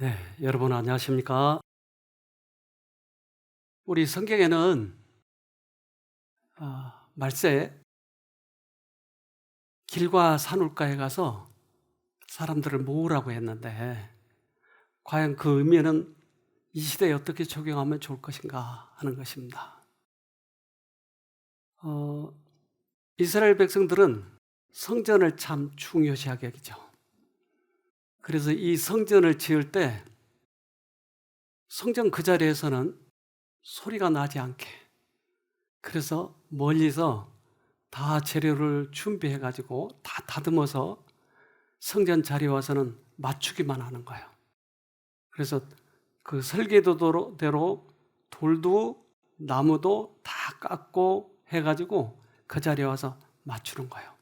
네, 여러분 안녕하십니까? 우리 성경에는 말세 길과 산울가에 가서 사람들을 모으라고 했는데 과연 그 의미는 이 시대에 어떻게 적용하면 좋을 것인가 하는 것입니다. 어, 이스라엘 백성들은 성전을 참 중요시하게 여기죠. 그래서 이 성전을 지을 때 성전 그 자리에서는 소리가 나지 않게, 그래서 멀리서 다 재료를 준비해 가지고 다 다듬어서 성전 자리에 와서는 맞추기만 하는 거예요. 그래서 그 설계도대로 돌도 나무도 다 깎고 해 가지고 그 자리에 와서 맞추는 거예요.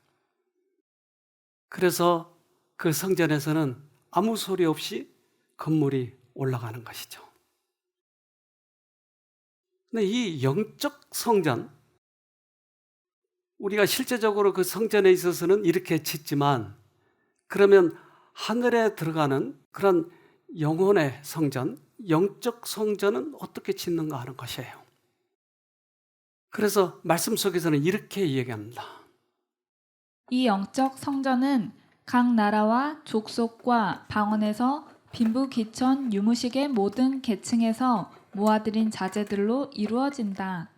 그래서 그 성전에서는 아무 소리 없이 건물이 올라가는 것이죠. 근데 이 영적 성전, 우리가 실제적으로 그 성전에 있어서는 이렇게 짓지만, 그러면 하늘에 들어가는 그런 영혼의 성전, 영적 성전은 어떻게 짓는가 하는 것이에요. 그래서 말씀 속에서는 이렇게 이야기합니다. 이 영적 성전은 각 나라와 족속과 방언에서 빈부 기천 유무식의 모든 계층에서 모아들인 자재들로 이루어진다.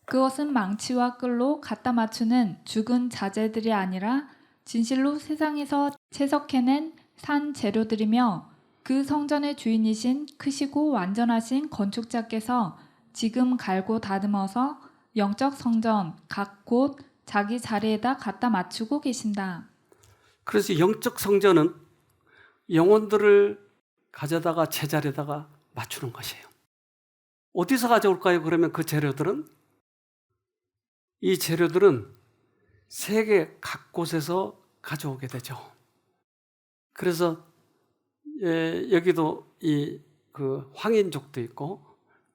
그것은 망치와 끌로 갖다 맞추는 죽은 자재들이 아니라 진실로 세상에서 채석해낸 산 재료들이며 그 성전의 주인이신 크시고 완전하신 건축자께서 지금 갈고 다듬어서 영적 성전 각 곳 자기 자리에다 갖다 맞추고 계신다. 그래서 영적 성전은 영혼들을 가져다가 제자리에다가 맞추는 것이에요. 어디서 가져올까요? 그러면 그 재료들은, 이 재료들은 세계 각 곳에서 가져오게 되죠. 그래서 여기도 그 황인족도 있고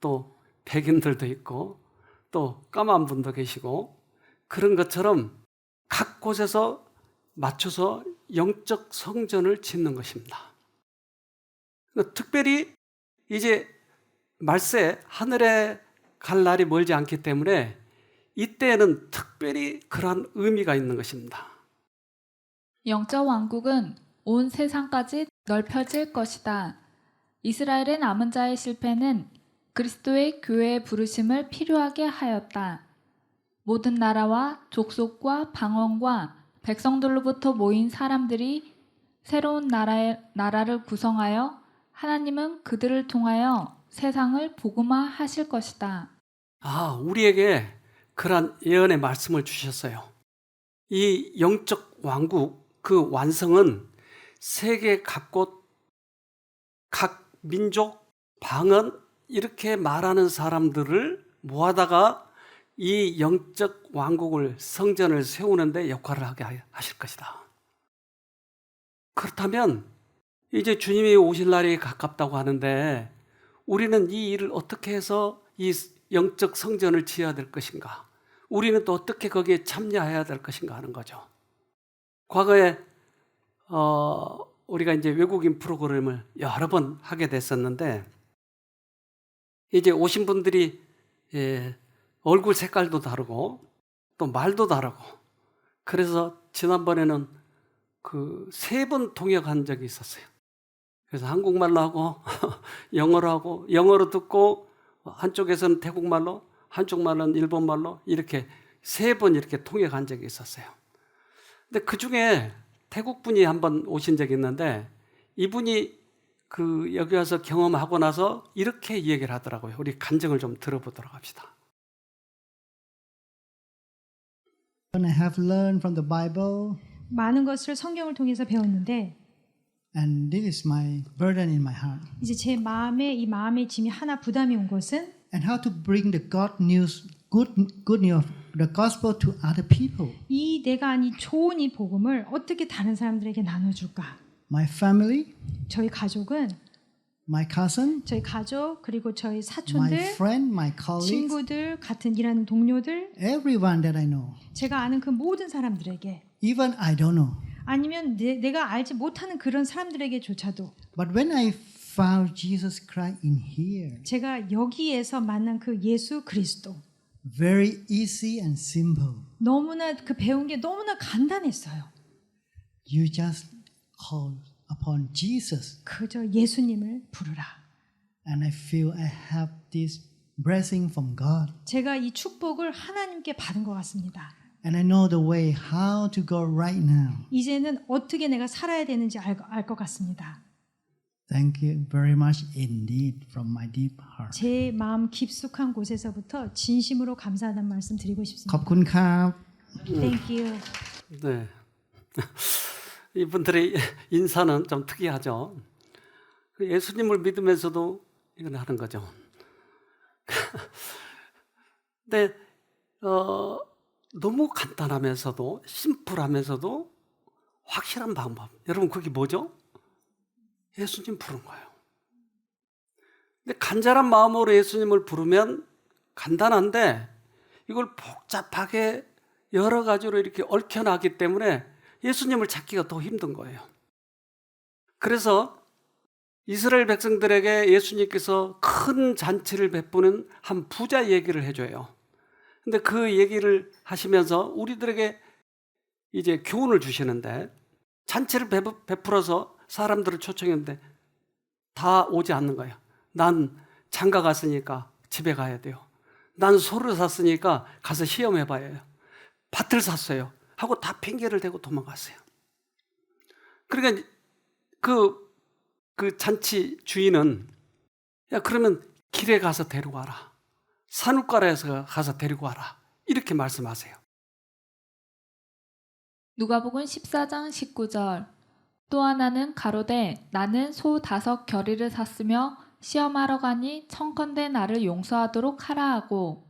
또 백인들도 있고 또 까만 분도 계시고, 그런 것처럼 각 곳에서 맞춰서 영적 성전을 짓는 것입니다. 특별히 이제 말세 하늘에 갈 날이 멀지 않기 때문에 이때에는 특별히 그러한 의미가 있는 것입니다. 영적 왕국은 온 세상까지 넓혀질 것이다. 이스라엘의 남은 자의 실패는 그리스도의 교회의 부르심을 필요하게 하였다. 모든 나라와 족속과 방언과 백성들로부터 모인 사람들이 새로운 나라를 구성하여 하나님은 그들을 통하여 세상을 복음화하실 것이다. 우리에게 그러한 예언의 말씀을 주셨어요. 이 영적 왕국, 그 완성은 세계 각곳, 각 민족, 방언 이렇게 말하는 사람들을 모아다가 이 영적 왕국을, 성전을 세우는 데 역할을 하게 하실 것이다. 그렇다면 이제 주님이 오실 날이 가깝다고 하는데 우리는 이 일을 어떻게 해서 이 영적 성전을 지어야 될 것인가? 우리는 또 어떻게 거기에 참여해야 될 것인가 하는 거죠. 과거에 우리가 이제 외국인 프로그램을 여러 번 하게 됐었는데, 이제 오신 분들이 얼굴 색깔도 다르고 또 말도 다르고, 그래서 지난번에는 그 3번 통역한 적이 있었어요. 그래서 한국말로 하고 영어로 하고, 영어로 듣고 한쪽에서는 태국말로, 한쪽 말로는 일본말로, 이렇게 3번 이렇게 통역한 적이 있었어요. 근데 그 중에 태국 분이 한번 오신 적이 있는데, 이분이 그 여기 와서 경험하고 나서 이렇게 얘기를 하더라고요. 우리 간증을 좀 들어보도록 합시다. I have learned from the Bible, 많은 것을 성경을 통해서 배웠는데, and this is my burden in my heart. 이제 제 마음에 이 마음의 짐이 하나 부담이 온 것은 And how to bring the good news of the gospel to other people. 이 내가 아니 좋은 이 복음을 어떻게 다른 사람들에게 나눠줄까? My family, 저희 가족은, my cousin, 저희 가족, 그리고 저희 my 사촌들, friend, my colleagues, 친구들, 같은 일하는 동료들, everyone that I know. 제가 아는 그 모든 사람들에게, Even I don't know. 아니면 내가 알지 못하는 그런 사람들에게조차도 But when I found Jesus Christ in here. 제가 여기에서 만난 그 예수 그리스도 Very easy and simple. 너무나 그 배운 게 너무나 간단했어요. You just call upon Jesus. 그저 예수님을 부르라. And I feel I have this blessing from God. 제가 이 축복을 하나님께 받은 것 같습니다. And I know the way how to go right now. 이제는 어떻게 내가 살아야 되는지 알 것 같습니다. Thank you very much indeed from my deep heart. 제 마음 깊숙한 곳에서부터 진심으로 감사하다는 말씀 드리고 싶습니다. ขอบคุณครับ Thank you. 네. 이분들의 인사는 좀 특이하죠. 예수님을 믿으면서도 이건 하는 거죠. 근데 너무 간단하면서도 심플하면서도 확실한 방법. 여러분 그게 뭐죠? 예수님 부른 거예요. 근데 간절한 마음으로 예수님을 부르면 간단한데 이걸 복잡하게 여러 가지로 이렇게 얽혀나기 때문에 예수님을 찾기가 더 힘든 거예요. 그래서 이스라엘 백성들에게 예수님께서 큰 잔치를 베푸는 한 부자 얘기를 해줘요. 근데 그 얘기를 하시면서 우리들에게 이제 교훈을 주시는데 잔치를 베풀어서 사람들을 초청했는데 다 오지 않는 거예요. 난 장가 갔으니까 집에 가야 돼요. 난 소를 샀으니까 가서 시험해봐야 해요. 밭을 샀어요. 하고 다 핑계를 대고 도망갔어요. 그러니까 그 잔치 주인은 야 그러면 길에 가서 데리고 와라. 산울가에서 가서 데리고 와라. 이렇게 말씀하세요. 누가복음 14장 19절. 또 하나는 가로되 나는 소 5 겨리를 샀으며 시험하러 가니 청컨대 나를 용서하도록 하라 하고.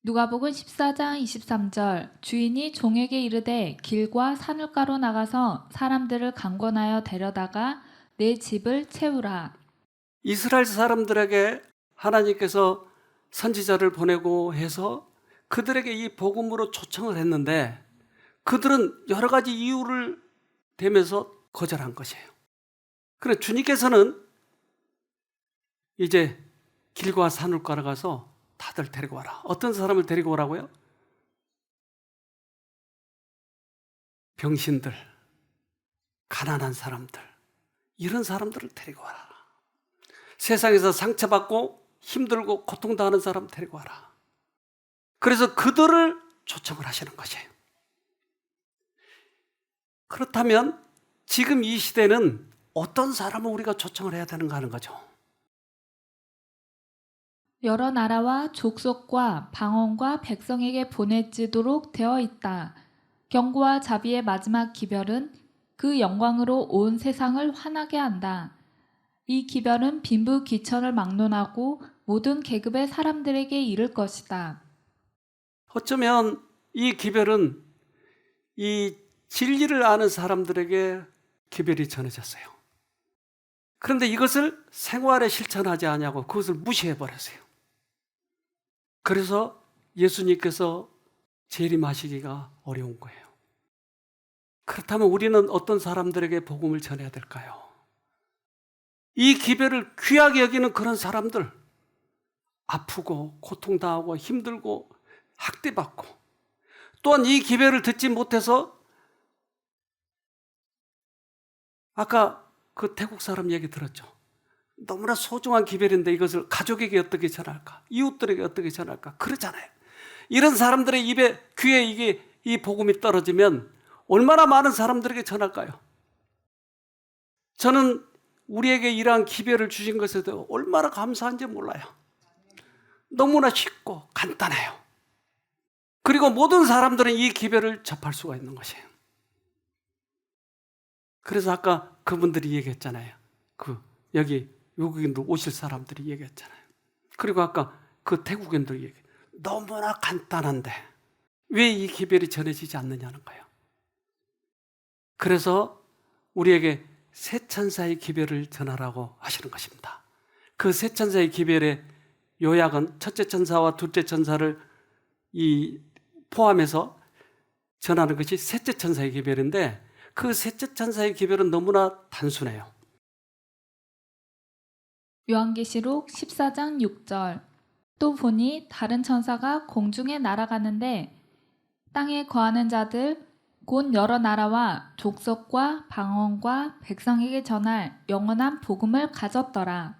누가복음 14장 23절. 주인이 종에게 이르되 길과 산울가로 나가서 사람들을 강권하여 데려다가 내 집을 채우라. 이스라엘 사람들에게 하나님께서 선지자를 보내고 해서 그들에게 이 복음으로 초청을 했는데 그들은 여러 가지 이유를 대면서 거절한 것이에요. 그래 주님께서는 이제 길과 산울가로 가서 다들 데리고 와라. 어떤 사람을 데리고 오라고요? 병신들, 가난한 사람들, 이런 사람들을 데리고 와라. 세상에서 상처받고 힘들고 고통당하는 사람 데리고 와라. 그래서 그들을 초청을 하시는 것이에요. 그렇다면 지금 이 시대는 어떤 사람을 우리가 초청을 해야 되는가 하는 거죠. 여러 나라와 족속과 방언과 백성에게 보내지도록 되어 있다. 경고와 자비의 마지막 기별은 그 영광으로 온 세상을 환하게 한다. 이 기별은 빈부귀천을 막론하고 모든 계급의 사람들에게 이를 것이다. 어쩌면 이 기별은 이 진리를 아는 사람들에게 기별이 전해졌어요. 그런데 이것을 생활에 실천하지 않냐고 그것을 무시해 버렸어요. 그래서 예수님께서 재림하시기가 어려운 거예요. 그렇다면 우리는 어떤 사람들에게 복음을 전해야 될까요? 이 기별을 귀하게 여기는 그런 사람들, 아프고 고통당하고 힘들고 학대받고 또한 이 기별을 듣지 못해서 아까 그 태국 사람 얘기 들었죠. 너무나 소중한 기별인데 이것을 가족에게 어떻게 전할까? 이웃들에게 어떻게 전할까? 그러잖아요. 이런 사람들의 귀에 이 복음이 떨어지면 얼마나 많은 사람들에게 전할까요? 저는 우리에게 이러한 기별을 주신 것에 대해 얼마나 감사한지 몰라요. 너무나 쉽고 간단해요. 그리고 모든 사람들은 이 기별을 접할 수가 있는 것이에요. 그래서 아까 그분들이 얘기했잖아요. 여기 외국인들 오실 사람들이 얘기했잖아요. 그리고 아까 그 태국인들 얘기. 너무나 간단한데 왜 이 기별이 전해지지 않느냐는 거예요. 그래서 우리에게 세 천사의 기별을 전하라고 하시는 것입니다. 그 세 천사의 기별의 요약은 첫째 천사와 둘째 천사를 포함해서 전하는 것이 셋째 천사의 기별인데 그 셋째 천사의 기별은 너무나 단순해요. 요한계시록 14장 6절. 또 보니 다른 천사가 공중에 날아가는데 땅에 거하는 자들 곧 여러 나라와 족속과 방언과 백성에게 전할 영원한 복음을 가졌더라.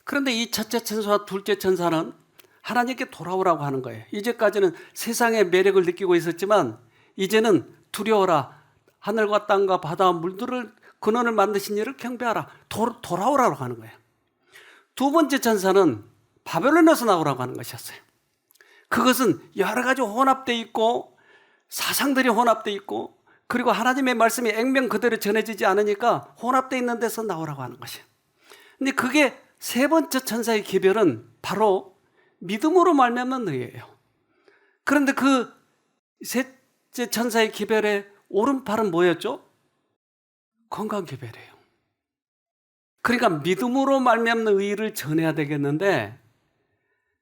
그런데 이 첫째 천사와 둘째 천사는 하나님께 돌아오라고 하는 거예요. 이제까지는 세상의 매력을 느끼고 있었지만 이제는 두려워라. 하늘과 땅과 바다와 물들을 근원을 만드신 이를 경배하라. 돌아오라고 하는 거예요. 두 번째 천사는 바벨론에서 나오라고 하는 것이었어요. 그것은 여러 가지 혼합되어 있고 사상들이 혼합되어 있고 그리고 하나님의 말씀이 액면 그대로 전해지지 않으니까 혼합되어 있는 데서 나오라고 하는 것이에요. 근데 그게 세 번째 천사의 기별은 바로 믿음으로 말미암는 의예요. 그런데 그 셋째 천사의 기별의 오른팔은 뭐였죠? 건강 기별이에요. 그러니까 믿음으로 말미암는 의를 전해야 되겠는데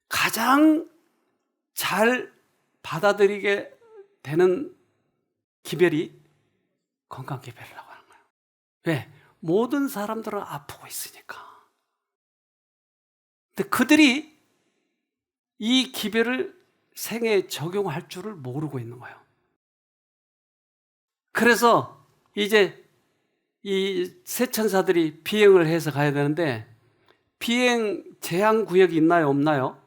가장 잘 받아들이게 되는 기별이 건강 기별이라고 하는 거예요. 왜? 모든 사람들은 아프고 있으니까. 근데 그들이 이 기별을 생애에 적용할 줄을 모르고 있는 거예요. 그래서 이제 이 세 천사들이 비행을 해서 가야 되는데 비행 제한 구역이 있나요? 없나요?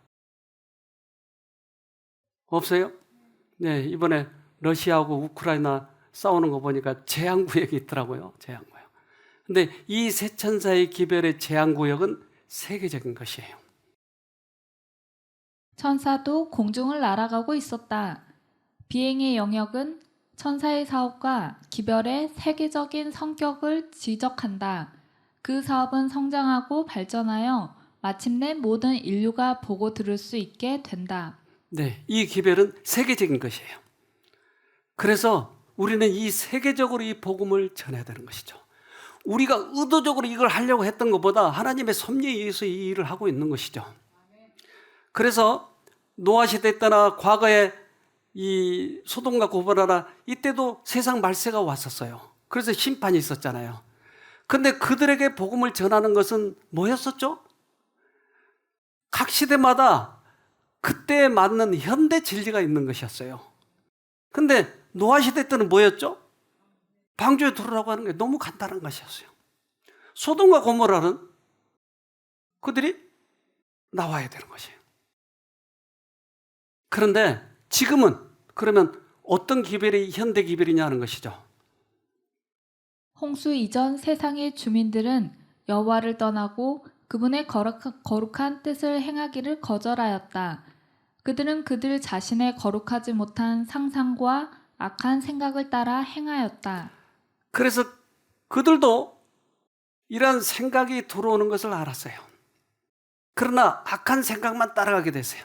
없어요? 네, 이번에 러시아하고 우크라이나 싸우는 거 보니까 제한 구역이 있더라고요. 제한 구역. 근데 이 세 천사의 기별의 제한 구역은 세계적인 것이에요. 천사도 공중을 날아가고 있었다. 비행의 영역은 천사의 사업과 기별의 세계적인 성격을 지적한다. 그 사업은 성장하고 발전하여 마침내 모든 인류가 보고 들을 수 있게 된다. 네, 이 기별은 세계적인 것이에요. 그래서 우리는 이 세계적으로 이 복음을 전해야 되는 것이죠. 우리가 의도적으로 이걸 하려고 했던 것보다 하나님의 섭리에 의해서 이 일을 하고 있는 것이죠. 그래서 노아 시대 때나 과거에 이 소돔과 고모라나 이때도 세상 말세가 왔었어요. 그래서 심판이 있었잖아요. 근데 그들에게 복음을 전하는 것은 뭐였었죠? 각 시대마다 그때에 맞는 현대 진리가 있는 것이었어요. 근데 노아 시대 때는 뭐였죠? 방주에 들어오라고 하는 게 너무 간단한 것이었어요. 소돔과 고모라는 그들이 나와야 되는 것이에요. 그런데 지금은 그러면 어떤 기별이 현대 기별이냐 하는 것이죠. 홍수 이전 세상의 주민들은 여호와를 떠나고 그분의 거룩한 뜻을 행하기를 거절하였다. 그들은 그들 자신의 거룩하지 못한 상상과 악한 생각을 따라 행하였다. 그래서 그들도 이런 생각이 들어오는 것을 알았어요. 그러나 악한 생각만 따라가게 됐어요.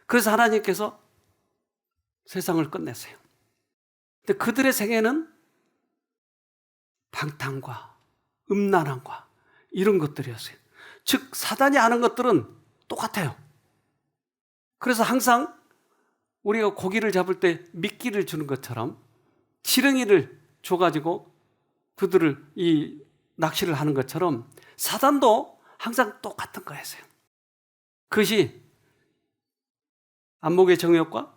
그래서 하나님께서 세상을 끝냈어요. 근데 그들의 생애는 방탕과 음란함과 이런 것들이었어요. 즉 사단이 하는 것들은 똑같아요. 그래서 항상 우리가 고기를 잡을 때 미끼를 주는 것처럼 지렁이를 줘가지고 그들을 이 낚시를 하는 것처럼 사단도 항상 똑같은 거였어요. 그것이 안목의 정욕과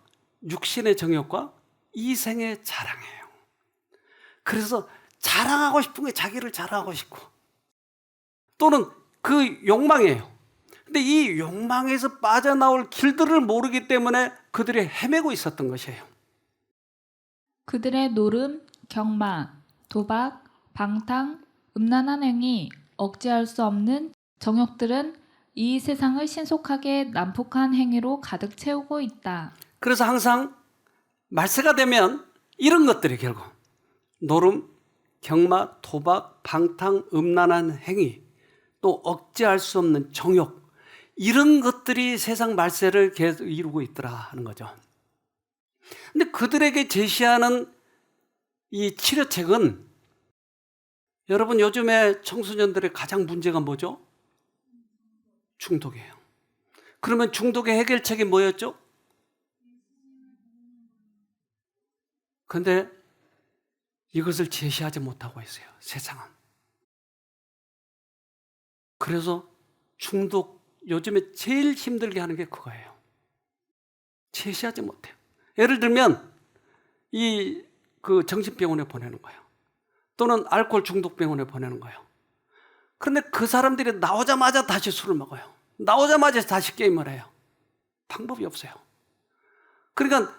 육신의 정욕과 이생의 자랑이에요. 그래서 자랑하고 싶은 게 자기를 자랑하고 싶고 또는 그 욕망이에요. 근데 이 욕망에서 빠져나올 길들을 모르기 때문에 그들이 헤매고 있었던 것이에요. 그들의 노름, 경마, 도박, 방탕, 음란한 행위, 억제할 수 없는 정욕들은 이 세상을 신속하게 난폭한 행위로 가득 채우고 있다. 그래서 항상 말세가 되면 이런 것들이 결국 노름, 경마, 도박, 방탕, 음란한 행위, 또 억제할 수 없는 정욕 이런 것들이 세상 말세를 계속 이루고 있더라 하는 거죠. 근데 그들에게 제시하는 이 치료책은 여러분 요즘에 청소년들의 가장 문제가 뭐죠? 중독이에요. 그러면 중독의 해결책이 뭐였죠? 그런데 이것을 제시하지 못하고 있어요. 세상은. 그래서 중독 요즘에 제일 힘들게 하는 게 그거예요. 제시하지 못해요. 예를 들면 그 정신병원에 보내는 거예요. 또는 알코올 중독병원에 보내는 거예요. 그런데 그 사람들이 나오자마자 다시 술을 먹어요. 나오자마자 다시 게임을 해요. 방법이 없어요. 그러니까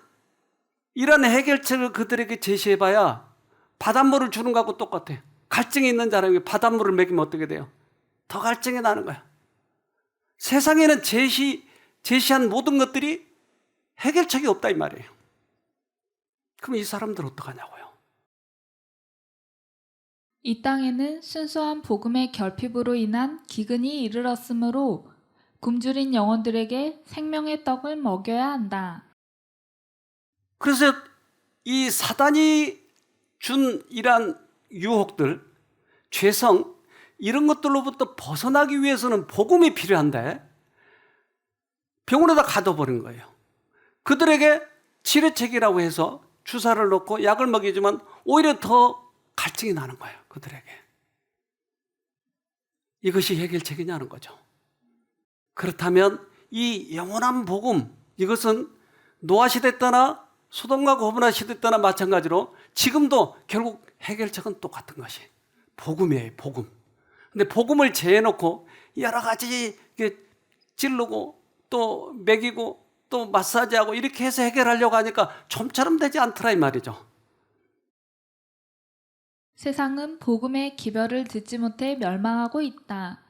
이런 해결책을 그들에게 제시해봐야 바닷물을 주는 거하고 똑같아요. 갈증이 있는 사람에게 바닷물을 먹이면 어떻게 돼요? 더 갈증이 나는 거야. 세상에는 제시한 모든 것들이 해결책이 없다 이 말이에요. 그럼 이 사람들 어떡하냐고요? 이 땅에는 순수한 복음의 결핍으로 인한 기근이 이르렀으므로 굶주린 영혼들에게 생명의 떡을 먹여야 한다. 그래서 이 사단이 준 이러한 유혹들, 죄성, 이런 것들로부터 벗어나기 위해서는 복음이 필요한데 병원에다 가둬버린 거예요. 그들에게 치료책이라고 해서 주사를 놓고 약을 먹이지만 오히려 더 갈증이 나는 거예요. 그들에게. 이것이 해결책이냐는 거죠. 그렇다면 이 영원한 복음, 이것은 노아시대 때나 소돔과 고모라 시대 때나 마찬가지로 지금도 결국 해결책은 똑같은 것이 복음이에요. 복음. 근데 복음을 제해놓고 여러 가지 찌르고 또 먹이고 또 마사지하고 이렇게 해서 해결하려고 하니까 좀처럼 되지 않더라 이 말이죠. 세상은 복음의 기별을 듣지 못해 멸망하고 있다.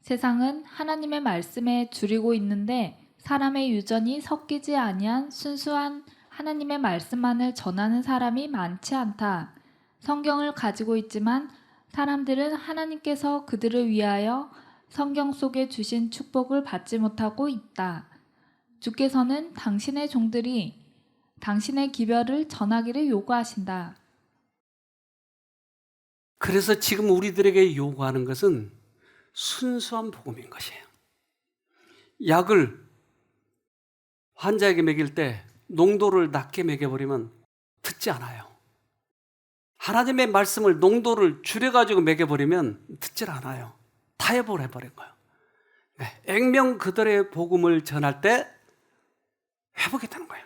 세상은 하나님의 말씀에 줄이고 있는데 사람의 유전이 섞이지 아니한 순수한 하나님의 말씀만을 전하는 사람이 많지 않다. 성경을 가지고 있지만 사람들은 하나님께서 그들을 위하여 성경 속에 주신 축복을 받지 못하고 있다. 주께서는 당신의 종들이 당신의 기별을 전하기를 요구하신다. 그래서 지금 우리들에게 요구하는 것은 순수한 복음인 것이에요. 약을 환자에게 먹일 때 농도를 낮게 먹여버리면 듣지 않아요. 하나님의 말씀을 농도를 줄여가지고 먹여버리면 듣질 않아요. 타협을 해버린 거예요. 액명 그들의 복음을 전할 때 회복이 되는 거예요.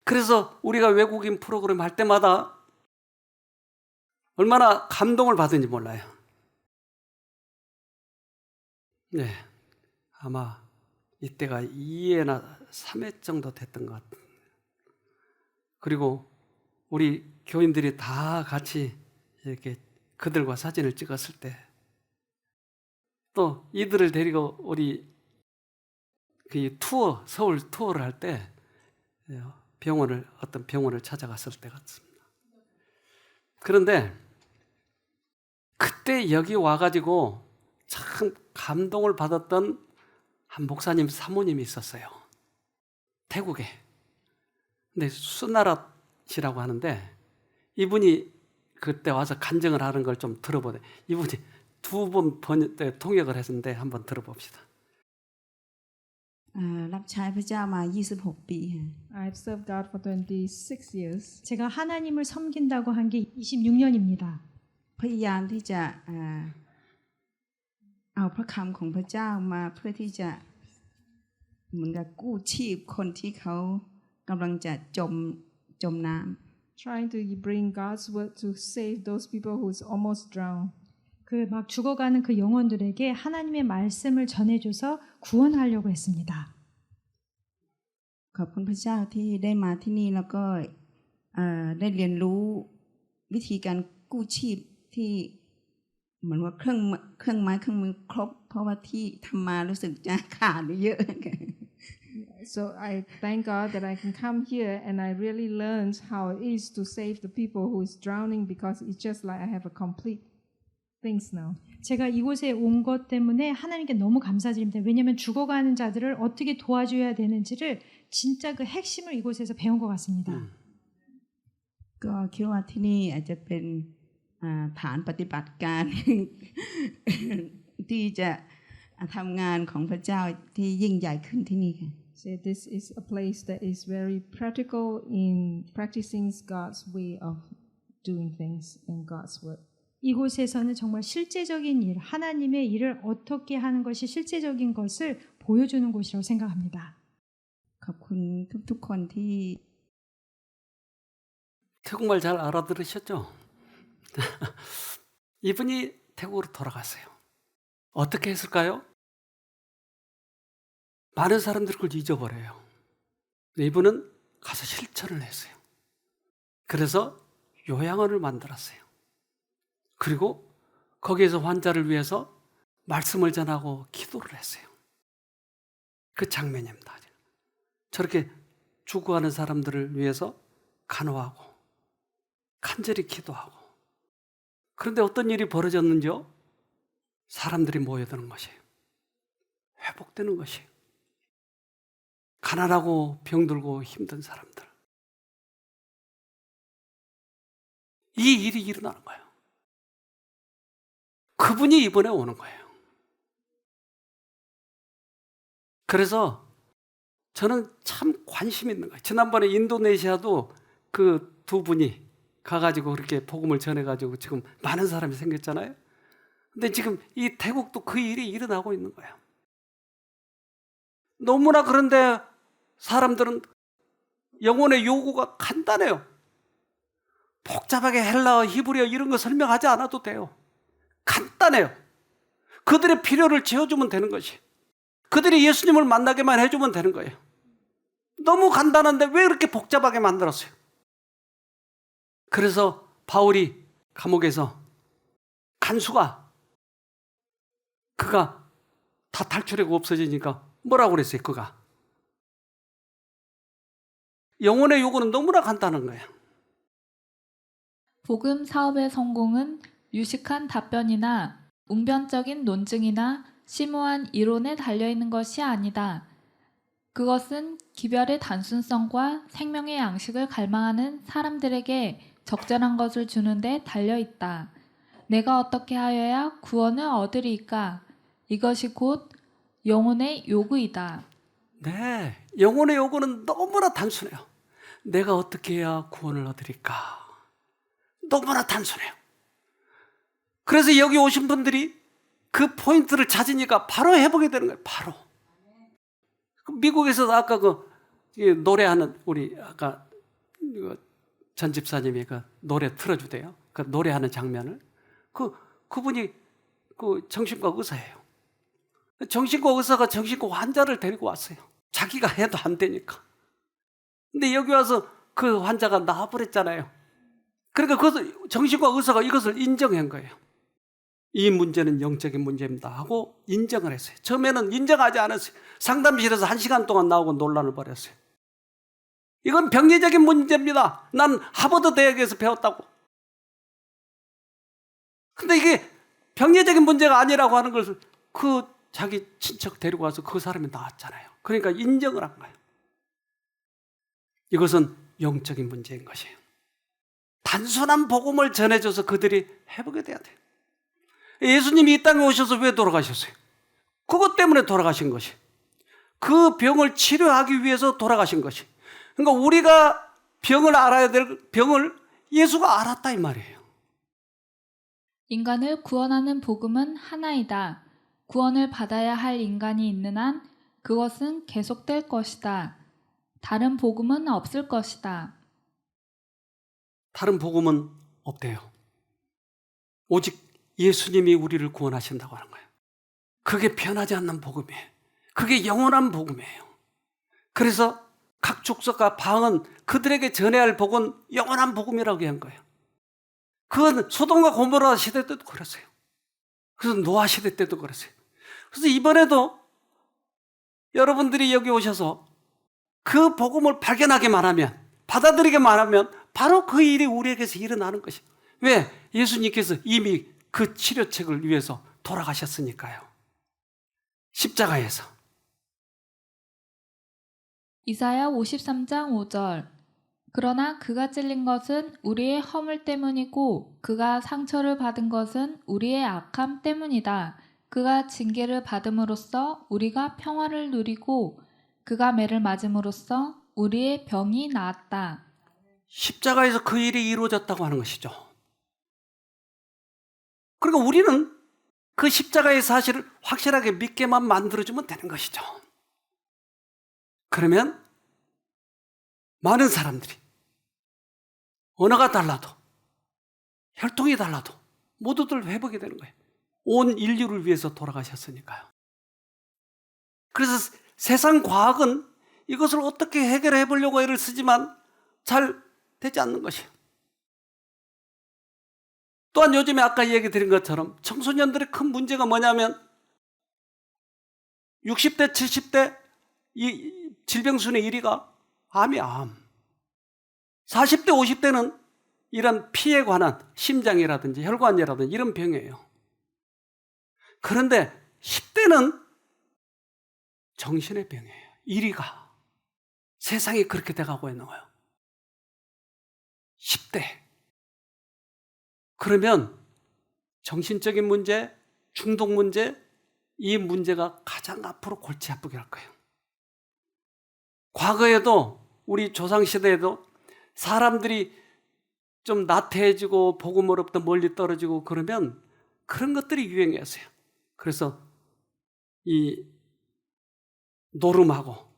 그래서 우리가 외국인 프로그램 할 때마다 얼마나 감동을 받은지 몰라요. 네, 아마 이때가 2회나 3회 정도 됐던 것 같아요. 그리고 우리 교인들이 다 같이 이렇게 그들과 사진을 찍었을 때 또 이들을 데리고 우리 그 서울 투어를 할 때 어떤 병원을 찾아갔을 때 같습니다. 그런데 그때 여기 와가지고 참 감동을 받았던 한 목사님 사모님이 있었어요. 태국에. 근데 수나라 씨라고 하는데 이분이 그때 와서 간증을 하는 걸 좀 들어보네. 이분이 2번 통역을 했는데 한번 들어봅시다. รับใช้พระเจ้ามา26 ปี I've served God for 26 years. 제가 하나님을 섬긴다고 한 게 26년입니다. พยายามที่จะเอาพระคำของพระเจ้ามาเพื่อที่จะเหมือนกับกู้ชีพคนที่เขากำลังจะจมน้ำ Trying to bring God's word to save those people who's almost drowned. 그 막 죽어가는 그 영혼들에게 하나님의 말씀을 전해줘서 구원하려고 했습니다. ขอบคุณพระเจ้าที่ได้มาที่นี่แล้วก็ได้เรียนรู้วิธีการกู้ชีพที่เหมือนว่าเครื่องไม้เครื่องมือครบเพราะว่าที่ทำมารู้สึกจะขาดเยอะ So I thank God that I can come here and I really learned how it is to save the people who is drowning because it's just like I have a complete things now. 제가 이곳에 온 것 때문에 하나님께 너무 감사드립니다. 왜냐하면 죽어가는 자들을 어떻게 도와줘야 되는지를 진짜 그 핵심을 이곳에서 배운 것 같습니다. ก็คิดว่าที่นี่อาจจะเป็นฐานปฏิบัติการ ที่จะทำงานของพระเจ้าที่ยิ่งใหญ่ขึ้นที่นี่ค่ะ So this is a place that is very practical in practicing God's way of doing things in God's word. 이곳에서는 정말 실제적인 일, 하나님의 일을 어떻게 하는 것이 실제적인 것을 보여주는 곳이라고 생각합니다. ขอบคุณทุกๆคนที่ 태국말 잘 알아들으셨죠? 이분이 태국으로 돌아갔어요. 어떻게 했을까요? 많은 사람들이 그걸 잊어버려요. 이분은 가서 실천을 했어요. 그래서 요양원을 만들었어요. 그리고 거기에서 환자를 위해서 말씀을 전하고 기도를 했어요. 그 장면입니다. 저렇게 죽어가는 사람들을 위해서 간호하고 간절히 기도하고. 그런데 어떤 일이 벌어졌는지요? 사람들이 모여드는 것이에요. 회복되는 것이에요. 가난하고 병들고 힘든 사람들. 이 일이 일어나는 거예요. 그분이 이번에 오는 거예요. 그래서 저는 참 관심 있는 거예요. 지난번에 인도네시아도 그 두 분이 가가지고 그렇게 복음을 전해가지고 지금 많은 사람이 생겼잖아요. 근데 지금 이 태국도 그 일이 일어나고 있는 거예요. 너무나 그런데 사람들은 영혼의 요구가 간단해요. 복잡하게 헬라어, 히브리어 이런 거 설명하지 않아도 돼요. 간단해요. 그들의 필요를 채워주면 되는 것이. 그들이 예수님을 만나게만 해주면 되는 거예요. 너무 간단한데 왜 이렇게 복잡하게 만들었어요? 그래서 바울이 감옥에서 간수가 그가 다 탈출하고 없어지니까 뭐라고 그랬어요? 그가 영혼의 요구는 너무나 간단한 거예요. 복음 사업의 성공은 유식한 답변이나 웅변적인 논증이나 심오한 이론에 달려있는 것이 아니다. 그것은 기별의 단순성과 생명의 양식을 갈망하는 사람들에게 적절한 것을 주는 데 달려있다. 내가 어떻게 하여야 구원을 얻으리까? 이것이 곧 영혼의 요구이다. 네, 영혼의 요구는 너무나 단순해요. 내가 어떻게 해야 구원을 얻으리까? 너무나 단순해요. 그래서 여기 오신 분들이 그 포인트를 찾으니까 바로 해보게 되는 거예요. 바로. 미국에서도 아까 그 노래하는 우리 아까 전 집사님이 그 노래 틀어주대요. 그 노래하는 장면을. 그분이 그 정신과 의사예요. 정신과 의사가 정신과 환자를 데리고 왔어요. 자기가 해도 안 되니까. 근데 여기 와서 그 환자가 나와버렸잖아요. 그러니까 그 정신과 의사가 이것을 인정한 거예요. 이 문제는 영적인 문제입니다 하고 인정을 했어요. 처음에는 인정하지 않았어요. 상담실에서 1시간 동안 나오고 논란을 벌였어요. 이건 병리적인 문제입니다. 난 하버드 대학에서 배웠다고. 근데 이게 병리적인 문제가 아니라고 하는 것을 그 자기 친척 데리고 와서 그 사람이 나왔잖아요. 그러니까 인정을 한 거예요. 이것은 영적인 문제인 것이에요. 단순한 복음을 전해줘서 그들이 회복이 돼야 돼요. 예수님이 이 땅에 오셔서 왜 돌아가셨어요? 그것 때문에 돌아가신 것이. 그 병을 치료하기 위해서 돌아가신 것이. 그러니까 우리가 병을 알아야 될 병을 예수가 알았다 이 말이에요. 인간을 구원하는 복음은 하나이다. 구원을 받아야 할 인간이 있는 한 그것은 계속될 것이다. 다른 복음은 없을 것이다. 다른 복음은 없대요. 오직 예수님이 우리를 구원하신다고 하는 거예요. 그게 변하지 않는 복음이에요. 그게 영원한 복음이에요. 그래서 각 족속과 방언 그들에게 전해야 할 복은 영원한 복음이라고 한 거예요. 그건 소돔과 고모라 시대 때도 그랬어요. 그래서 노아 시대 때도 그랬어요. 그래서 이번에도 여러분들이 여기 오셔서 그 복음을 발견하기만 하면, 받아들이기만 하면 바로 그 일이 우리에게서 일어나는 것이에요. 왜? 예수님께서 이미 그 치료책을 위해서 돌아가셨으니까요. 십자가에서. 이사야 53장 5절. 그러나 그가 찔린 것은 우리의 허물 때문이고 그가 상처를 받은 것은 우리의 악함 때문이다. 그가 징계를 받음으로써 우리가 평화를 누리고 그가 매를 맞음으로써 우리의 병이 나았다. 십자가에서 그 일이 이루어졌다고 하는 것이죠. 그러니까 우리는 그 십자가의 사실을 확실하게 믿게만 만들어주면 되는 것이죠. 그러면 많은 사람들이 언어가 달라도 혈통이 달라도 모두들 회복이 되는 거예요. 온 인류를 위해서 돌아가셨으니까요. 그래서 세상 과학은 이것을 어떻게 해결해 보려고 애를 쓰지만 잘 되지 않는 것이에요. 또한 요즘에 아까 얘기 드린 것처럼 청소년들의 큰 문제가 뭐냐면 60대, 70대 이 질병순위 1위가 암이야, 암. 40대, 50대는 이런 피에 관한 심장이라든지 혈관이라든지 이런 병이에요. 그런데 10대는 정신의 병이에요. 1위가. 세상이 그렇게 돼가고 있는 거예요. 10대. 그러면 정신적인 문제, 중독 문제, 이 문제가 가장 앞으로 골치 아프게 할 거예요. 과거에도 우리 조상시대에도 사람들이 좀 나태해지고 복음으로부터 멀리 떨어지고 그러면 그런 것들이 유행이었어요. 그래서 이 노름하고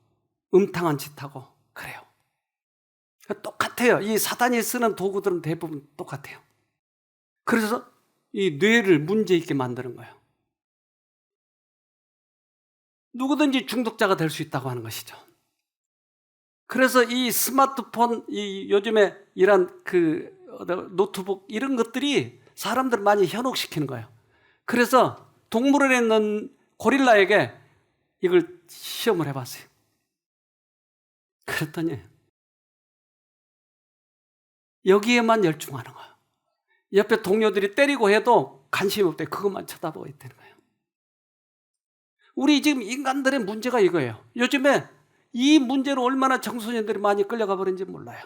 음탕한 짓하고 그래요. 똑같아요. 이 사단이 쓰는 도구들은 대부분 똑같아요. 그래서 이 뇌를 문제 있게 만드는 거예요. 누구든지 중독자가 될 수 있다고 하는 것이죠. 그래서 이 스마트폰, 이 요즘에 이런 그 노트북 이런 것들이 사람들을 많이 현혹시키는 거예요. 그래서 동물원에 있는 고릴라에게 이걸 시험을 해봤어요. 그랬더니 여기에만 열중하는 거예요. 옆에 동료들이 때리고 해도 관심이 없대. 그것만 쳐다보고 있다는 거예요. 우리 지금 인간들의 문제가 이거예요. 요즘에 이 문제로 얼마나 청소년들이 많이 끌려가 버린지 몰라요.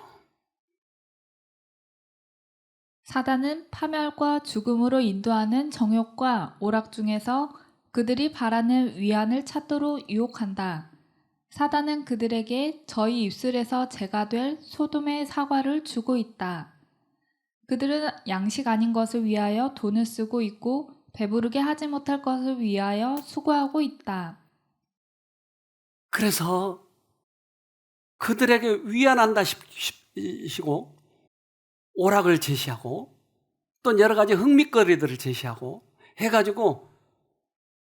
사단은 파멸과 죽음으로 인도하는 정욕과 오락 중에서 그들이 바라는 위안을 찾도록 유혹한다. 사단은 그들에게 저희 입술에서 제가 될 소돔의 사과를 주고 있다. 그들은 양식 아닌 것을 위하여 돈을 쓰고 있고 배부르게 하지 못할 것을 위하여 수고하고 있다. 그래서 그들에게 위안한다 싶으시고 오락을 제시하고 또 여러 가지 흥미거리들을 제시하고 해가지고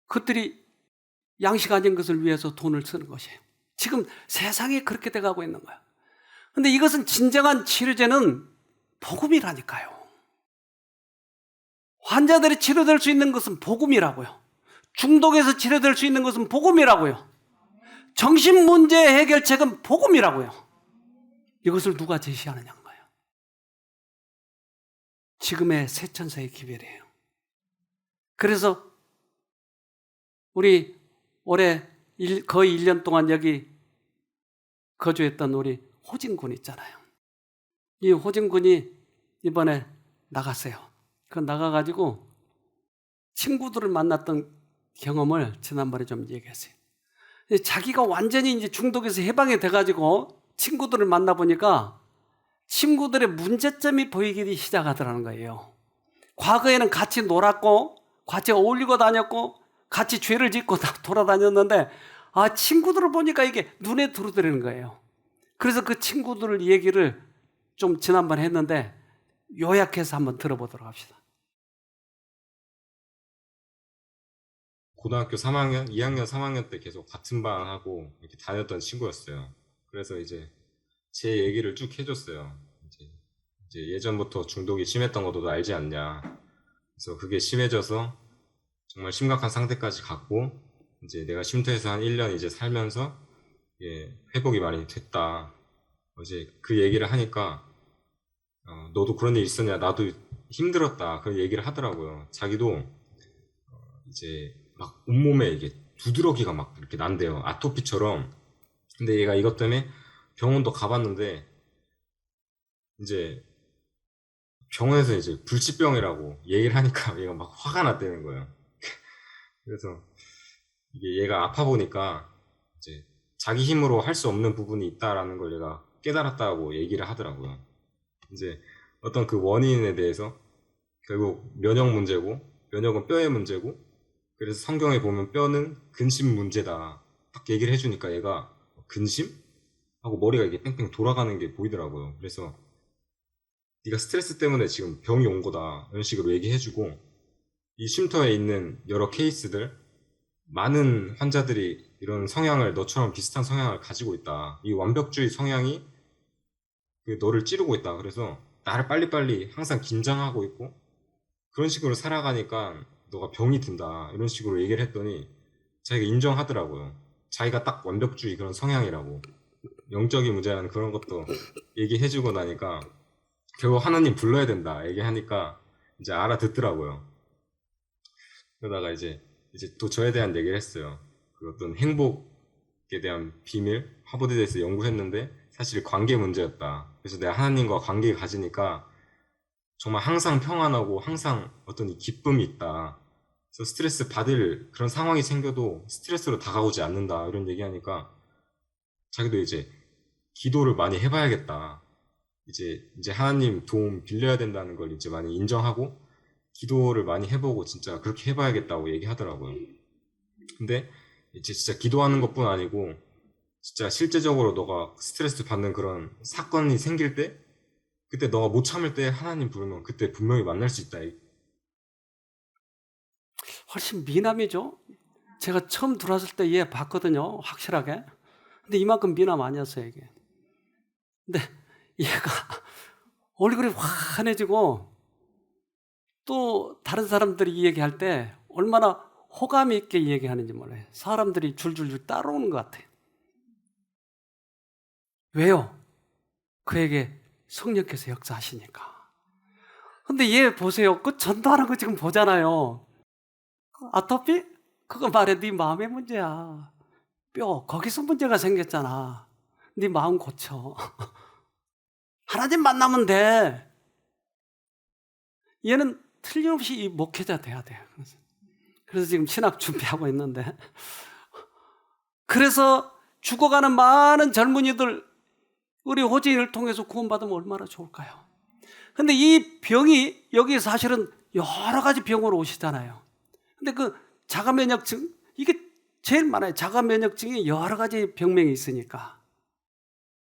그들이 양식 아닌 것을 위해서 돈을 쓰는 것이에요. 지금 세상이 그렇게 돼가고 있는 거예요. 그런데 이것은 진정한 치료제는 복음이라니까요. 환자들이 치료될 수 있는 것은 복음이라고요. 중독에서 치료될 수 있는 것은 복음이라고요. 정신문제 해결책은 복음이라고요. 이것을 누가 제시하느냐는 거예요. 지금의 새천사의 기별이에요. 그래서 우리 올해 거의 1년 동안 여기 거주했던 우리 호진군 있잖아요. 이 호진군이 이번에 나갔어요. 그 나가가지고 친구들을 만났던 경험을 지난번에 좀 얘기했어요. 자기가 완전히 이제 중독에서 해방이 돼가지고 친구들을 만나보니까 친구들의 문제점이 보이기 시작하더라는 거예요. 과거에는 같이 놀았고, 같이 어울리고 다녔고, 같이 죄를 짓고 돌아다녔는데, 친구들을 보니까 이게 눈에 들어오는 거예요. 그래서 그 친구들 얘기를 좀 지난번에 했는데, 요약해서 한번 들어보도록 합시다. 고등학교 3학년, 2학년, 3학년 때 계속 같은 방하고 이렇게 다녔던 친구였어요. 그래서 이제 제 얘기를 쭉 해줬어요. 이제 예전부터 중독이 심했던 것도 너 알지 않냐. 그래서 그게 심해져서 정말 심각한 상태까지 갔고, 이제 내가 쉼터에서 한 1년 이제 살면서 회복이 많이 됐다. 이제 그 얘기를 하니까 너도 그런 일 있었냐, 나도 힘들었다, 그런 얘기를 하더라고요. 자기도 이제 막 온몸에 이게 두드러기가 막 이렇게 난대요. 아토피처럼. 근데 얘가 이것 때문에 병원도 가봤는데 이제 병원에서 이제 불치병이라고 얘기를 하니까 얘가 막 화가 났다는 거예요. 그래서 이게 얘가 아파 보니까 이제 자기 힘으로 할 수 없는 부분이 있다라는 걸 얘가 깨달았다고 얘기를 하더라고요. 이제 어떤 그 원인에 대해서 결국 면역 문제고 면역은 뼈의 문제고 그래서 성경에 보면 뼈는 근심 문제다 딱 얘기를 해주니까 얘가 근심? 하고 머리가 이게 뺑뺑 돌아가는 게 보이더라고요. 그래서 네가 스트레스 때문에 지금 병이 온 거다 이런 식으로 얘기해주고 이 쉼터에 있는 여러 케이스들 많은 환자들이 이런 성향을 너처럼 비슷한 성향을 가지고 있다. 이 완벽주의 성향이 너를 찌르고 있다. 그래서 나를 빨리빨리 항상 긴장하고 있고 그런 식으로 살아가니까 너가 병이 든다. 이런 식으로 얘기를 했더니 자기가 인정하더라고요. 자기가 딱 완벽주의 그런 성향이라고. 영적인 문제라는 그런 것도 얘기해주고 나니까 결국 하나님 불러야 된다. 얘기하니까 이제 알아듣더라고요. 그러다가 이제 또 저에 대한 얘기를 했어요. 그 어떤 행복에 대한 비밀, 하버드대에서 연구했는데 사실 관계 문제였다. 그래서 내가 하나님과 관계를 가지니까 정말 항상 평안하고 항상 어떤 이 기쁨이 있다. 그래서 스트레스 받을 그런 상황이 생겨도 스트레스로 다가오지 않는다. 이런 얘기하니까 자기도 이제 기도를 많이 해봐야겠다. 이제 하나님 도움 빌려야 된다는 걸 이제 많이 인정하고 기도를 많이 해보고 진짜 그렇게 해봐야겠다고 얘기하더라고요. 근데 이제 진짜 기도하는 것뿐 아니고 진짜 실제적으로 너가 스트레스 받는 그런 사건이 생길 때 그때 너가 못 참을 때 하나님 부르면 그때 분명히 만날 수 있다. 훨씬 미남이죠. 제가 처음 들어왔을 때 얘 봤거든요. 확실하게. 근데 이만큼 미남 아니었어요, 이게. 근데 얘가 얼굴이 환해지고 또 다른 사람들이 이 얘기할 때 얼마나 호감 있게 얘기하는지 몰라요. 사람들이 줄줄줄 따라오는 것 같아요. 왜요? 그에게 성령께서 역사하시니까. 근데 얘 보세요. 그 전도하는 거 지금 보잖아요. 아토피? 그거 말해 네 마음의 문제야. 뼈 거기서 문제가 생겼잖아. 네 마음 고쳐. 하나님 만나면 돼. 얘는 틀림없이 이 목회자 돼야 돼요. 그래서 지금 신학 준비하고 있는데 그래서 죽어가는 많은 젊은이들 우리 호진이를 통해서 구원받으면 얼마나 좋을까요? 근데 이 병이 여기 사실은 여러 가지 병으로 오시잖아요. 근데 그 자가면역증 이게 제일 많아요. 자가면역증이 여러 가지 병명이 있으니까.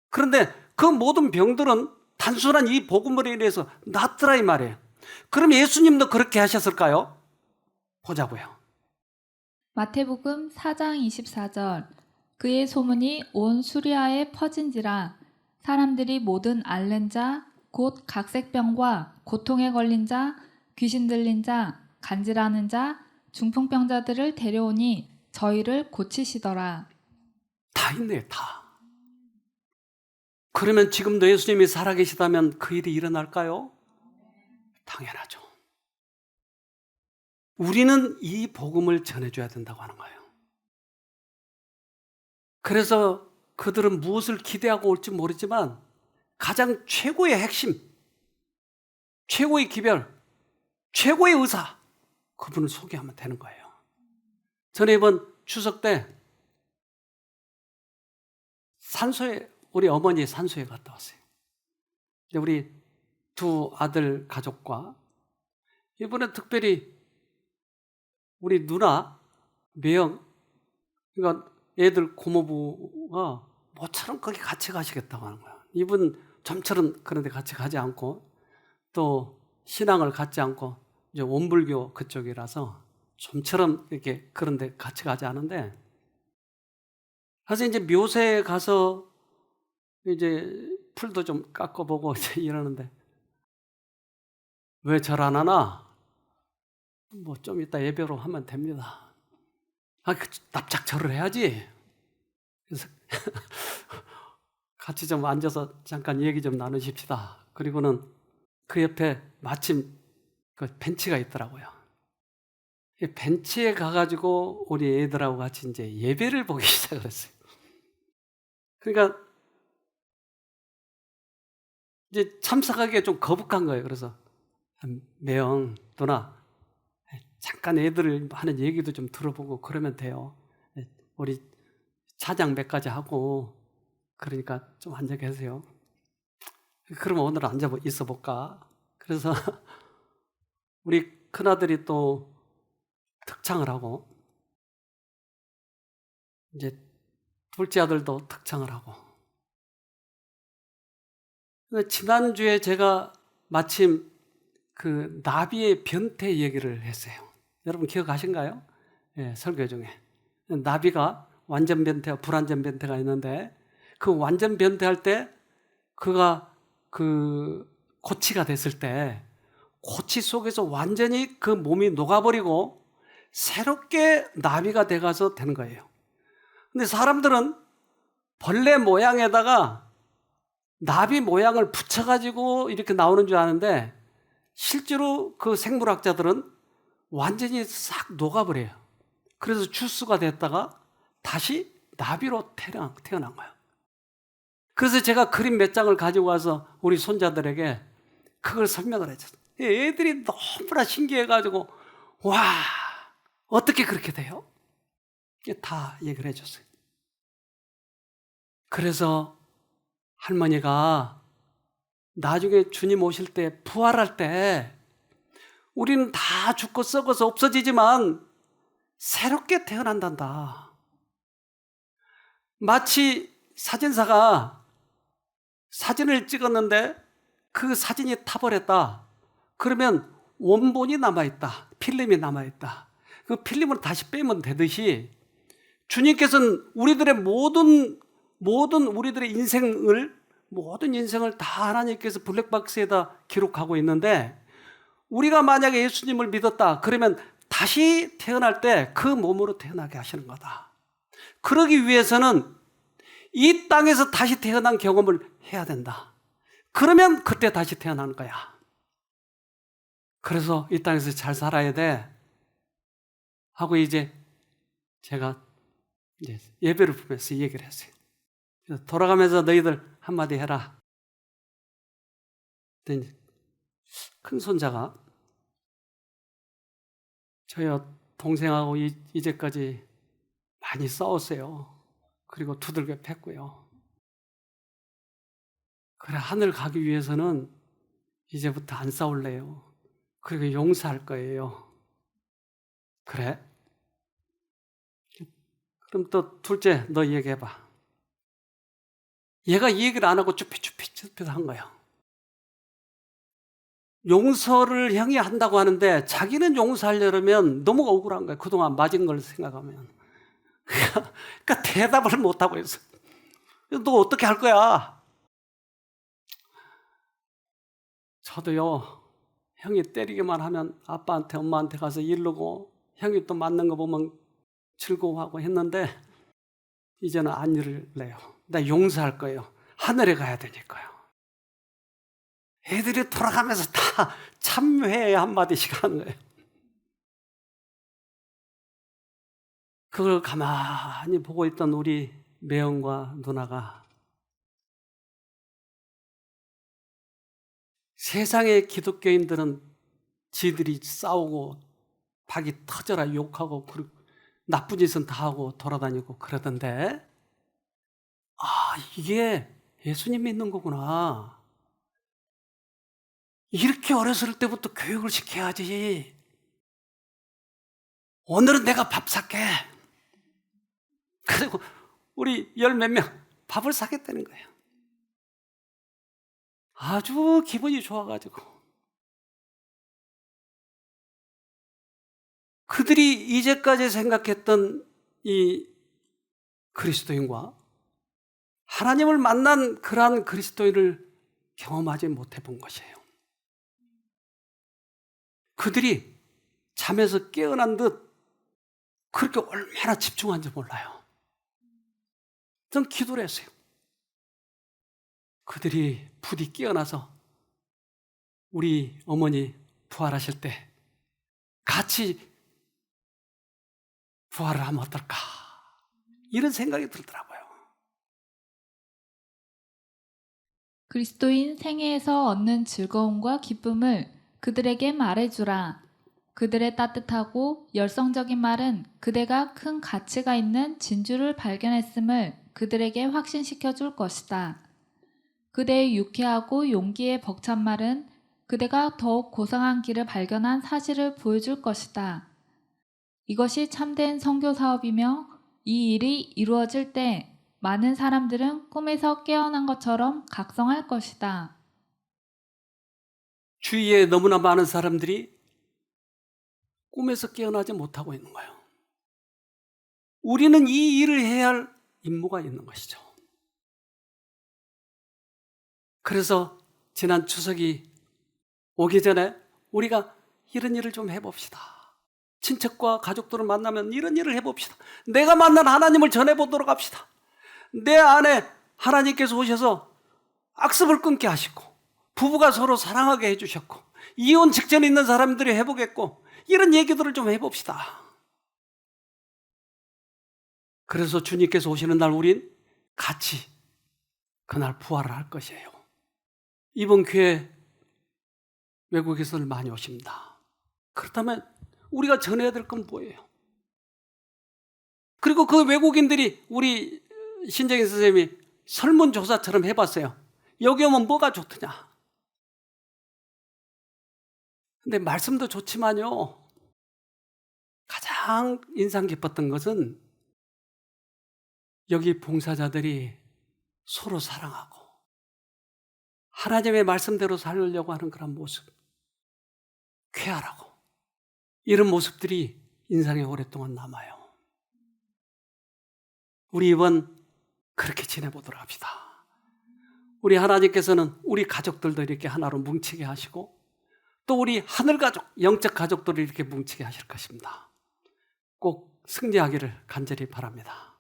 그런데 그 모든 병들은 단순한 이 복음으로 인해서 낫더라 이 말이에요. 그럼 예수님도 그렇게 하셨을까요? 보자고요. 마태복음 4장 24절 그의 소문이 온 수리아에 퍼진지라 사람들이 모든 앓는 자 곧 각색병과 고통에 걸린 자 귀신 들린 자 간질하는 자 중풍병자들을 데려오니 저희를 고치시더라. 다 있네요, 다. 그러면 지금도 예수님이 살아계시다면 그 일이 일어날까요? 당연하죠. 우리는 이 복음을 전해줘야 된다고 하는 거예요. 그래서 그들은 무엇을 기대하고 올지 모르지만 가장 최고의 핵심, 최고의 기별, 최고의 의사, 그분을 소개하면 되는 거예요. 저는 이번 추석 때 산소에, 우리 어머니 산소에 갔다 왔어요. 우리 두 아들 가족과 이번에 특별히 우리 누나, 매형, 그러니까 애들 고모부가 모처럼 거기 같이 가시겠다고 하는 거야. 이분 좀처럼 그런 데 같이 가지 않고 또 신앙을 갖지 않고 이제 원불교 그쪽이라서 좀처럼 이렇게 그런 데 같이 가지 않은데 그래서 이제 묘세에 가서 이제 풀도 좀 깎아보고 이제 이러는데 왜 절 안 하나? 뭐 좀 이따 예배로 하면 됩니다. 납작 절을 해야지. 그래서 같이 좀 앉아서 잠깐 얘기 좀 나누십시다. 그리고는 그 옆에 마침 그 벤치가 있더라고요. 이 벤치에 가가지고 우리 애들하고 같이 이제 예배를 보기 시작을 했어요. 그러니까 이제 참석하기가 좀 거북한 거예요. 그래서 매형, 누나 잠깐 애들 하는 얘기도 좀 들어보고 그러면 돼요. 우리 찬양 몇 가지 하고 그러니까 좀 앉아 계세요. 그러면 오늘 앉아 있어 볼까? 그래서 우리 큰아들이 또 특창을 하고 이제 둘째 아들도 특창을 하고. 지난주에 제가 마침 그 나비의 변태 얘기를 했어요. 여러분 기억하신가요? 예, 설교 중에. 나비가 완전 변태와 불완전 변태가 있는데 그 완전 변태할 때 그가 그 고치가 됐을 때 고치 속에서 완전히 그 몸이 녹아버리고 새롭게 나비가 돼가서 되는 거예요. 근데 사람들은 벌레 모양에다가 나비 모양을 붙여가지고 이렇게 나오는 줄 아는데 실제로 그 생물학자들은 완전히 싹 녹아버려요. 그래서 주스가 됐다가 다시 나비로 태어난 거예요. 그래서 제가 그림 몇 장을 가지고 와서 우리 손자들에게 그걸 설명을 했어요. 애들이 너무나 신기해가지고 와 어떻게 그렇게 돼요? 이게 다 얘기를 해줬어요. 그래서 할머니가 나중에 주님 오실 때 부활할 때 우리는 다 죽고 썩어서 없어지지만 새롭게 태어난단다. 마치 사진사가 사진을 찍었는데 그 사진이 타버렸다. 그러면 원본이 남아있다. 필름이 남아있다. 그 필름을 다시 빼면 되듯이 주님께서는 우리들의 모든 우리들의 모든 인생을 다 하나님께서 블랙박스에다 기록하고 있는데 우리가 만약에 예수님을 믿었다. 그러면 다시 태어날 때 그 몸으로 태어나게 하시는 거다. 그러기 위해서는 이 땅에서 다시 태어난 경험을 해야 된다. 그러면 그때 다시 태어나는 거야. 그래서 이 땅에서 잘 살아야 돼. 하고 이제 제가 이제 예배를 보면서 이 얘기를 했어요. 돌아가면서 너희들 한마디 해라. 큰 손자가 저희 동생하고 이제까지 많이 싸웠어요. 그리고 두들겨 팼고요. 그래 하늘 가기 위해서는 이제부터 안 싸울래요. 그리고 용서할 거예요. 그래? 그럼 또 둘째 너 얘기해봐. 얘가 이 얘기를 안 하고 쭈뼛쭈뼛 한 거예요. 용서를 형이 한다고 하는데 자기는 용서하려면 너무 억울한 거예요. 그동안 맞은 걸 생각하면. 그러니까 대답을 못하고 있어. 너 어떻게 할 거야? 저도요. 형이 때리기만 하면 아빠한테 엄마한테 가서 이르고 형이 또 맞는 거 보면 즐거워하고 했는데 이제는 안 이럴래요. 나 용서할 거예요. 하늘에 가야 되니까요. 애들이 돌아가면서 다 참회 한마디씩 하는 거예요. 그걸 가만히 보고 있던 우리 매형과 누나가 세상의 기독교인들은 지들이 싸우고 박이 터져라 욕하고 나쁜 짓은 다 하고 돌아다니고 그러던데 이게 예수님 믿는 거구나. 이렇게 어렸을 때부터 교육을 시켜야지. 오늘은 내가 밥 살게. 그리고 우리 열 몇 명 밥을 사겠다는 거예요. 아주 기분이 좋아가지고 그들이 이제까지 생각했던 이 그리스도인과 하나님을 만난 그러한 그리스도인을 경험하지 못해 본 것이에요. 그들이 잠에서 깨어난 듯 그렇게 얼마나 집중한지 몰라요. 전 기도를 했어요. 그들이 부디 깨어나서 우리 어머니 부활하실 때 같이 부활을 하면 어떨까? 이런 생각이 들더라고요. 그리스도인 생애에서 얻는 즐거움과 기쁨을 그들에게 말해주라. 그들의 따뜻하고 열성적인 말은 그대가 큰 가치가 있는 진주를 발견했음을 그들에게 확신시켜 줄 것이다. 그대의 유쾌하고 용기에 벅찬 말은 그대가 더욱 고상한 길을 발견한 사실을 보여줄 것이다. 이것이 참된 선교 사업이며 이 일이 이루어질 때 많은 사람들은 꿈에서 깨어난 것처럼 각성할 것이다. 주위에 너무나 많은 사람들이 꿈에서 깨어나지 못하고 있는 거예요. 우리는 이 일을 해야 할 임무가 있는 것이죠. 그래서 지난 추석이 오기 전에 우리가 이런 일을 좀 해봅시다. 친척과 가족들을 만나면 이런 일을 해봅시다. 내가 만난 하나님을 전해보도록 합시다. 내 안에 하나님께서 오셔서 악습을 끊게 하시고 부부가 서로 사랑하게 해주셨고 이혼 직전에 있는 사람들이 회복했고 이런 얘기들을 좀 해봅시다. 그래서 주님께서 오시는 날 우린 같이 그날 부활을 할 것이에요. 이번 기회에 외국에서는 많이 오십니다. 그렇다면 우리가 전해야 될 건 뭐예요? 그리고 그 외국인들이 우리 신정희 선생님이 설문조사처럼 해봤어요. 여기 오면 뭐가 좋더냐? 근데 말씀도 좋지만요. 가장 인상 깊었던 것은 여기 봉사자들이 서로 사랑하고 하나님의 말씀대로 살려고 하는 그런 모습, 쾌활하고 이런 모습들이 인상에 오랫동안 남아요. 우리 이번 그렇게 지내보도록 합시다. 우리 하나님께서는 우리 가족들도 이렇게 하나로 뭉치게 하시고 또 우리 하늘가족, 영적 가족들을 이렇게 뭉치게 하실 것입니다. 꼭 승리하기를 간절히 바랍니다.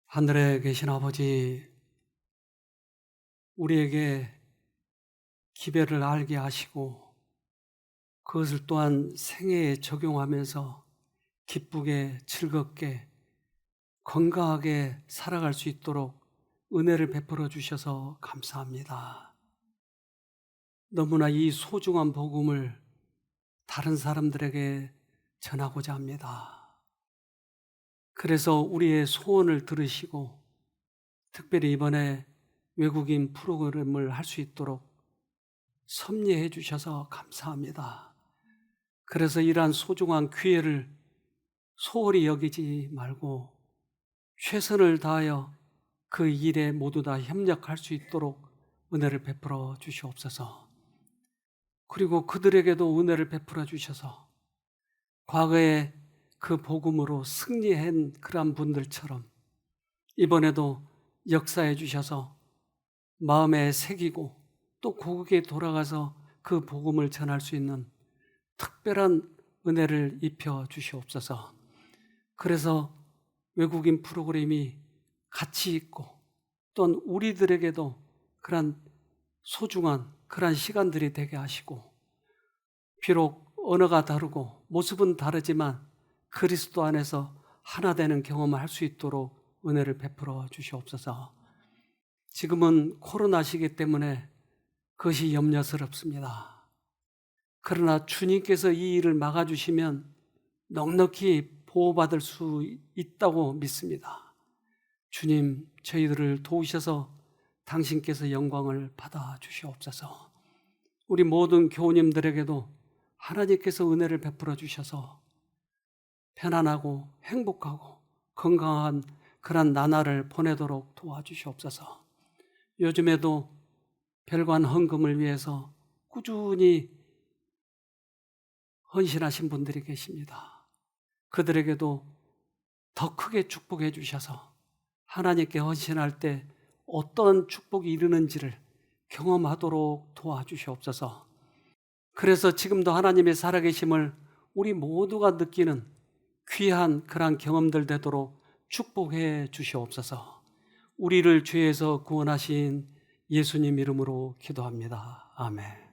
하늘에 계신 아버지, 우리에게 기별을 알게 하시고 그것을 또한 생애에 적용하면서 기쁘게 즐겁게 건강하게 살아갈 수 있도록 은혜를 베풀어 주셔서 감사합니다. 너무나 이 소중한 복음을 다른 사람들에게 전하고자 합니다. 그래서 우리의 소원을 들으시고 특별히 이번에 외국인 프로그램을 할 수 있도록 섭리해 주셔서 감사합니다. 그래서 이러한 소중한 기회를 소홀히 여기지 말고 최선을 다하여 그 일에 모두 다 협력할 수 있도록 은혜를 베풀어 주시옵소서. 그리고 그들에게도 은혜를 베풀어 주셔서 과거에 그 복음으로 승리한 그런 분들처럼 이번에도 역사해 주셔서 마음에 새기고 또 고국에 돌아가서 그 복음을 전할 수 있는 특별한 은혜를 입혀 주시옵소서. 그래서 외국인 프로그램이 가치 있고 또한 우리들에게도 그런 소중한 그런 시간들이 되게 하시고 비록 언어가 다르고 모습은 다르지만 그리스도 안에서 하나 되는 경험을 할 수 있도록 은혜를 베풀어 주시옵소서. 지금은 코로나 시기 때문에 그것이 염려스럽습니다. 그러나 주님께서 이 일을 막아주시면 넉넉히 보호받을 수 있다고 믿습니다. 주님, 저희들을 도우셔서 당신께서 영광을 받아 주시옵소서. 우리 모든 교우님들에게도 하나님께서 은혜를 베풀어 주셔서 편안하고 행복하고 건강한 그런 나날을 보내도록 도와주시옵소서. 요즘에도 별관 헌금을 위해서 꾸준히 헌신하신 분들이 계십니다. 그들에게도 더 크게 축복해 주셔서 하나님께 헌신할 때 어떤 축복이 이르는지를 경험하도록 도와주시옵소서. 그래서 지금도 하나님의 살아계심을 우리 모두가 느끼는 귀한 그러한 경험들 되도록 축복해 주시옵소서. 우리를 죄에서 구원하신 예수님 이름으로 기도합니다. 아멘.